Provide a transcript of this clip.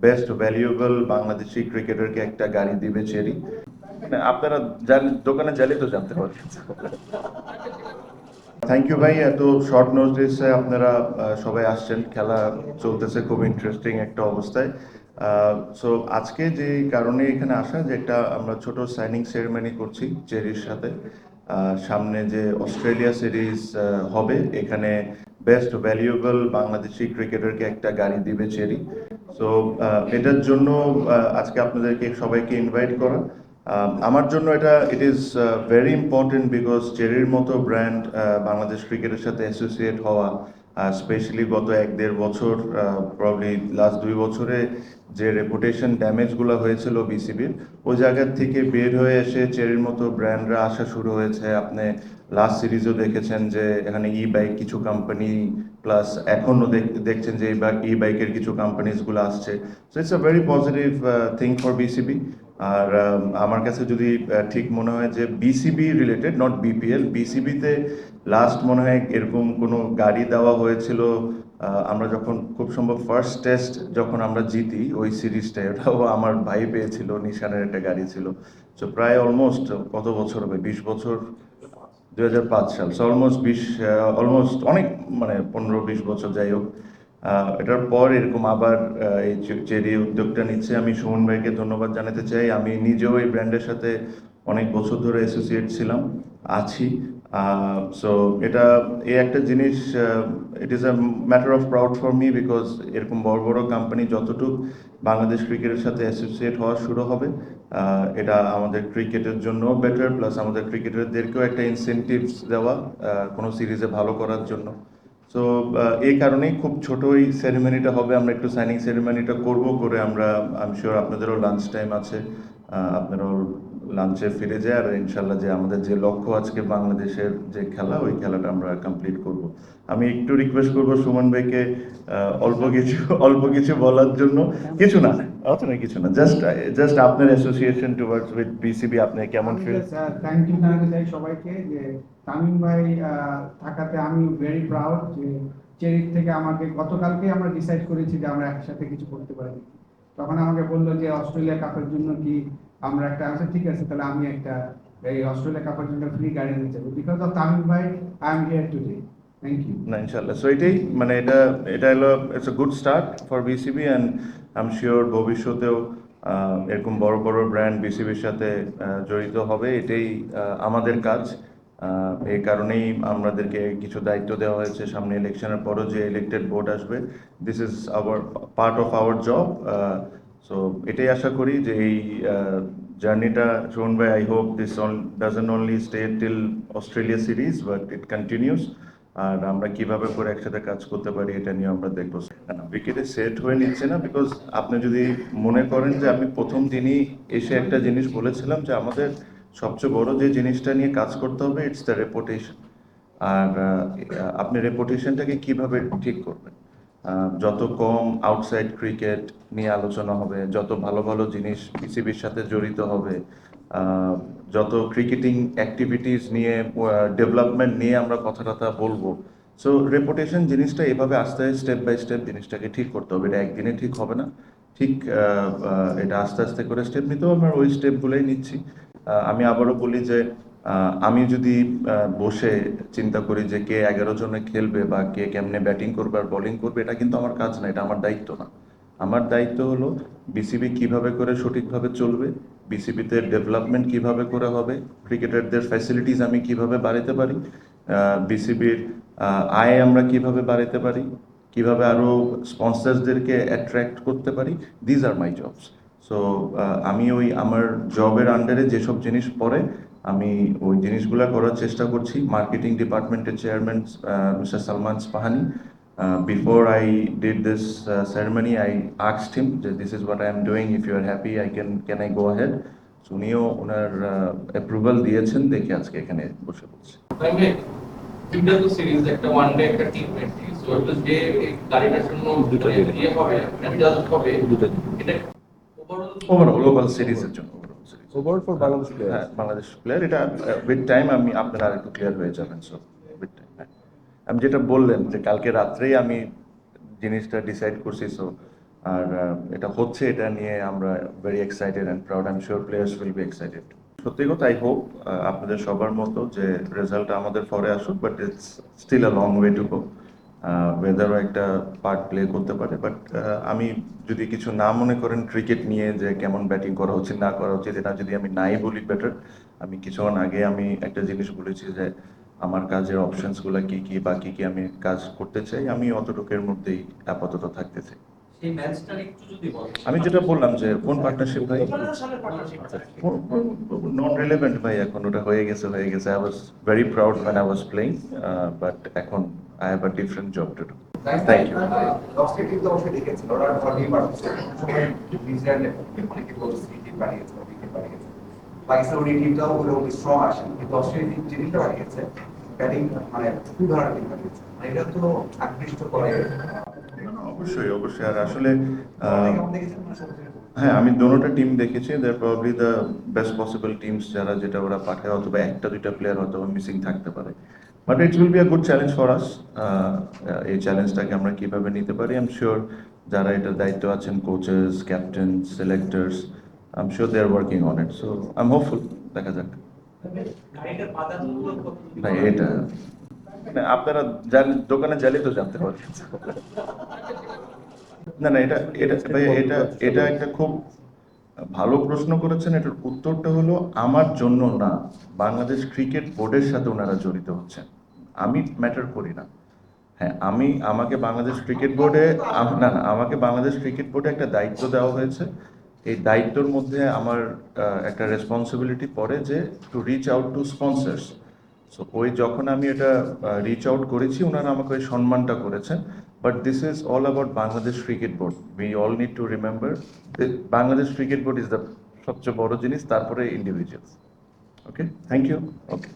Best valuable Bangladeshi ক্রিকেটারকে একটা গাড়ি দিবে চেরি। আপনারা দোকানে গেলে তো জানতে পারবেন। থ্যাংক ইউ ভাই, এত শর্ট নোটিসে আপনারা সবাই আসছেন। খেলা চলতেছে, খুব ইন্টারেস্টিং একটা অবস্থায়। সো আজকে যে কারণে এখানে আসা, যে একটা আমরা ছোট সাইনিং সেরেমনি করছি চেরির সাথে। সামনে যে অস্ট্রেলিয়া সিরিজ হবে, এখানে বেস্ট ভ্যালুয়েবল বাংলাদেশি ক্রিকেটারকে একটা গাড়ি দিবে চেরি। সো এটার জন্য আজকে আপনাদেরকে সবাইকে ইনভাইট করা। আমার জন্য এটা it is very important, because চেরির মতো ব্র্যান্ড বাংলাদেশ ক্রিকেটের সাথে অ্যাসোসিয়েট হওয়া, স্পেশালি গত 1-1.5 বছর, প্রবলি লাস্ট 2 বছরে যে রেপুটেশন ড্যামেজগুলো হয়েছিল বিসিবির, ওই জায়গার থেকে বের হয়ে এসে চেরির মতো ব্র্যান্ডরা আসা শুরু হয়েছে। আপনি লাস্ট সিরিজও দেখেছেন যে এখানে ই বাইক কিছু কোম্পানি, প্লাস এখনও দেখছেন যে ই বাইকের কিছু কোম্পানিজগুলো আসছে। So it's a very positive thing for BCB. আর আমার কাছে যদি ঠিক মনে হয় যে বিসিবি রিলেটেড, নট বিপিএল, বিসিবিতে লাস্ট মনে হয় এরকম কোনো গাড়ি দেওয়া হয়েছিল। আমরা যখন খুব সম্ভব ফার্স্ট টেস্ট যখন আমরা জিতি ওই সিরিজটা, ওটাও আমার ভাই পেয়েছিল, নিশানের একটা গাড়ি ছিল। সো প্রায় অলমোস্ট কত বছর হবে, 20 বছর, 2005 সাল। সো অলমোস্ট অনেক, মানে 15-20 বছর, যাই হোক। এটার পর এরকম আবার এই চেরি উদ্যোগটা নিচ্ছে। আমি সুমন ভাইকে ধন্যবাদ জানাতে চাই। আমি নিজেও এই ব্র্যান্ডের সাথে অনেক বছর ধরে অ্যাসোসিয়েট ছিলাম, আছি। সো এটা এই একটা জিনিস, it is a matter of proud for me, because এরকম বড় বড় কোম্পানি যতটুকু বাংলাদেশ ক্রিকেটের সাথে অ্যাসোসিয়েট হওয়া শুরু হবে, এটা আমাদের ক্রিকেটের জন্য বেটার, প্লাস আমাদের ক্রিকেটারদেরকেও একটা ইনসেনটিভস দেওয়া কোনো সিরিজে ভালো করার জন্য। সো এই কারণেই খুব ছোট এই সেরেমনিটা হবে। আমরা একটু সাইনিং সেরেমনিটা করব, করে আমরা, আই এম শিওর আপনাদেরও লাঞ্চ টাইম আছে, আপনারাও লাঞ্চে ফিরে যায়। আর ইনশাল্লাহ যে আমাদের যে লক্ষ্য আজকে বাংলাদেশের যে খেলা, ওই খেলাটা আমরা কমপ্লিট করব। আমি একটু রিকোয়েস্ট করব সুমন ভাইকে অল্প কিছু অল্প কিছু বলার জন্য। কিছু না, অত না, কিছু না, জাস্ট জাস্ট আপনার অ্যাসোসিয়েশন টুয়ার্ডস উইথ বিসিবি, আপনি কেমন ফিল? থ্যাংক ইউ জানাতে চাই সবাইকে যে তামিম ভাই থাকাতে আমি ভেরি প্রাউড যে চেরির থেকে আমাকে গতকালকে আমরা ডিসাইড করেছি যে আমরা একসাথে কিছু করতে পারি। তখন আমাকে বললো যে অস্ট্রেলিয়া কাপের জন্য কি আমরা একটা আছে, ঠিক আছে তাহলে আমি একটা এই অস্ট্রেলিয়া কাপের জন্য ফ্রি গাড়ি নিতে চাই, বিকজ অফ তামিম ভাই I am here today. Thank you. না, ইনশাল্লাহ। সো এটাই, মানে এটা এটা হলো, it's a good start for BCB, and I am sure ভবিষ্যতেও এরকম বড় বড় ব্র্যান্ড বিসিবির সাথে জড়িত হবে। এটাই আমাদের কাজ। এই কারণেই আমাদেরকে কিছু দায়িত্ব দেওয়া হয়েছে। সামনে ইলেকশনের পরও যে ইলেক্টেড বোর্ড আসবে, this is our part of our job. So এটাই আশা করি যে এই জার্নিটা শোন ভাই, I hope this doesn't only stay till Australia series, but it continues. আর আমরা কিভাবে করে একসাথে কাজ করতে পারি, এটা নিয়ে আমরা দেখবো। উইকেটে সেট হয়ে নিচ্ছে না, বিকজ আপনি যদি মনে করেন যে আমি প্রথম দিনই এসে একটা জিনিস বলেছিলাম যে আমাদের সবচেয়ে বড় যে জিনিসটা নিয়ে কাজ করতে হবে, ইটস দ্য রেপুটেশন। আর আপনি রেপুটেশনটাকে কিভাবে ঠিক করবেন? যত কম আউটসাইড ক্রিকেট নিয়ে আলোচনা হবে, যত ভালো ভালো জিনিস বিসিবির সাথে জড়িত হবে, যত ক্রিকেটিং অ্যাক্টিভিটিস নিয়ে, ডেভেলপমেন্ট নিয়ে আমরা কথা টথা বলবো। সো রেপুটেশন জিনিসটা এভাবে আস্তে স্টেপ বাই স্টেপ জিনিসটাকে ঠিক করতে হবে। এটা একদিনে ঠিক হবে না। ঠিক এটা আস্তে আস্তে করে স্টেপ নিতেও আমরা ওই স্টেপগুলোই নিচ্ছি। আমি আবারও বলি যে আমি যদি বসে চিন্তা করি যে কে 11 জনে খেলবে বা কে কেমনে ব্যাটিং করবে আর বোলিং করবে, এটা কিন্তু আমার কাজ না, এটা আমার দায়িত্ব না। আমার দায়িত্ব হলো বিসিবি কিভাবে করে সঠিকভাবে চলবে, বিসিবিতে ডেভেলপমেন্ট কিভাবে করে হবে, ক্রিকেটারদের ফ্যাসিলিটিস আমি কিভাবে বাড়াতে পারি, বিসিবির আয় আমরা কিভাবে বাড়াতে পারি, কিভাবে আরও স্পন্সার্সদেরকে অ্যাট্রাক্ট করতে পারি। These are my jobs. So আমি ওই আমার জবের আন্ডারে যেসব জিনিস পড়ে, আমি ওই জিনিসগুলো করার চেষ্টা করছি। মার্কেটিং ডিপার্টমেন্টের chairman mister Salman Ispahani, before I did this ceremony, I asked him that this is what I am doing. If you are happy, can I go ahead? So উনিও ওনার অ্যাপ্রুভাল দিয়েছেন, দেখে আজকে এখানে বসে বলছি। তিনটা তো সিরিজ, একটা ওয়ান ডে একটা টি20, সো এটা যে গাড়িটার জন্য দুটো দিয়ে হবে রেজাল্ট হবে দুটো, এটা ওভারঅল সিরিজের জন্য, overall series, overall for Bangladesh player. হ্যাঁ, বাংলাদেশ প্লেয়ার। এটা উইথ টাইম আমি আপনারা আরেকটু ক্লিয়ার হয়ে যাবেন। সো উইথ টাইম, হ্যাঁ। আমি যেটা বললেন যে কালকে রাত্রেই আমি জিনিসটা ডিসাইড করছি। সো আর এটা হচ্ছে, এটা নিয়ে আমরা very excited and proud. I am sure players will be excited. সত্যি কথা, আই হোপ আপনাদের সবার মতো যে রেজাল্ট আমাদের পরে আসুক, but it's still a long way to go. ওয়েদারও একটা পার্ট প্লে করতে পারে, বাট আমি যদি কিছু না মনে করেন ক্রিকেট নিয়ে যে কেমন ব্যাটিং করা উচিত না করা উচিত, এটা যদি আমি নাই বলি বেটার। আমি কিছুক্ষণ আগে আমি একটা জিনিস বলেছি যে আমার কাজের অপশনসগুলো কি কি বা কি কি আমি কাজ করতে চাই, আমি অতটুকুর মধ্যেই আপাতত থাকতে চাই। সেই ম্যাচটার একটু যদি বলেন। আমি যেটা বললাম যে কোন পার্টনারশিপ ভাই, 15 সালের পার্টনারশিপ। নট রিলেভেন্ট ভাই, এখন ওটা হয়ে গেছে হয়ে গেছে। I was very proud when I was playing, but এখন I have a different job to do. Thank you. দশটি টিম তো অবশ্যই দেখেছেন, ওরা ফর্টি পার্সেন্ট নিউজিল্যান্ডে অনেকে বলছে টিম বানিয়েছে, উইকেট বানিয়েছে। পাকিস্তান ওই টিমটাও ওরকম স্ট্রং আসে, কিন্তু অস্ট্রেলিয়া টিম যে টিমটা বানিয়েছে ব্যাটিং মানে খুব ধরনের টিম বানিয়েছে, এটা তো আকৃষ্ট করে। অবশ্যই অবশ্যই। আর আসলে কেমন দেখেছেন মানে সবচেয়ে হ্যাঁ, আমি দোনোটা টিম দেখেছি। They are probably the best possible teams, যারা যেটা ওরা পাঠায়, অথবা একটা দুইটা প্লেয়ার হয়তো মিসিং থাকতে পারে। But it will be a good challenge for us. এই চ্যালেঞ্জটাকে আমরা কিভাবে নিতে পারি, আই এম শিওর যারা এটার দায়িত্ব আছেন, coaches, captain, selectors, I am sure they are working on it. So I am hopeful, দেখা যাক। ভাই এটা মানে আপনারা দোকানে গেলে তো জানতে পারবেন। না না, এটা এটা ভাই, এটা এটা একটা খুব ভালো প্রশ্ন করেছেন। এটার উত্তরটা হলো আমার জন্য না, বাংলাদেশ ক্রিকেট বোর্ডের সাথে ওনারা জড়িত হচ্ছেন। আমি ম্যাটার করি না। হ্যাঁ, আমাকে বাংলাদেশ ক্রিকেট বোর্ডে না না, আমাকে বাংলাদেশ ক্রিকেট বোর্ডে একটা দায়িত্ব দেওয়া হয়েছে। এই দায়িত্বর মধ্যে আমার একটা রেসপন্সিবিলিটি পড়ে যে to reach out to sponsors. So ওই যখন আমি এটা রিচ আউট করেছি, ওনারা আমাকে ওই সম্মানটা করেছেন। But this is all about Bangladesh cricket board. We all need to remember Bangladesh cricket board is the সবচেয়ে বড় জিনিস, তারপরে individuals. Okay, thank you. Okay.